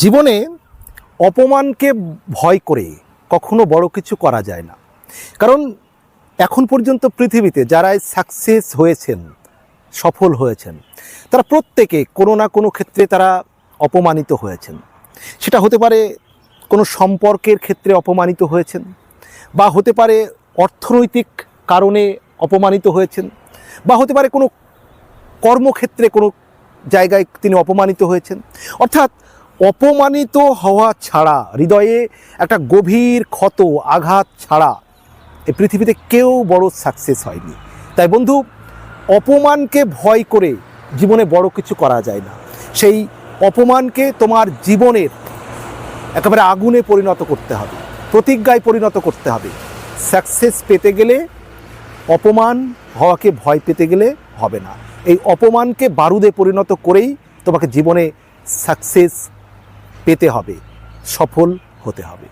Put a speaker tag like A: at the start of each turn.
A: জীবনে অপমানকে ভয় করে কখনো বড় কিছু করা যায় না। কারণ এখন পর্যন্ত পৃথিবীতে যারা সাকসেস হয়েছেন, সফল হয়েছেন, তারা প্রত্যেকে কোনো না কোনো ক্ষেত্রে তারা অপমানিত হয়েছেন। সেটা হতে পারে কোনো সম্পর্কের ক্ষেত্রে অপমানিত হয়েছেন, বা হতে পারে অর্থনৈতিক কারণে অপমানিত হয়েছেন, বা হতে পারে কোনো কর্মক্ষেত্রে কোনো জায়গায় তিনি অপমানিত হয়েছেন। অর্থাৎ অপমানিত হওয়া ছাড়া, হৃদয়ে একটা গভীর ক্ষত আঘাত ছাড়া এই পৃথিবীতে কেউ বড় সাকসেস হয়নি। তাই বন্ধু, অপমানকে ভয় করে জীবনে বড় কিছু করা যায় না। সেই অপমানকে তোমার জীবনের একেবারে আগুনে পরিণত করতে হবে, প্রতিজ্ঞায় পরিণত করতে হবে। সাকসেস পেতে গেলে অপমান হওয়াকে ভয় পেতে গেলে হবে না। এই অপমানকে বারুদে পরিণত করেই তোমাকে জীবনে সাকসেস পেতে হবে, সফল হতে হবে।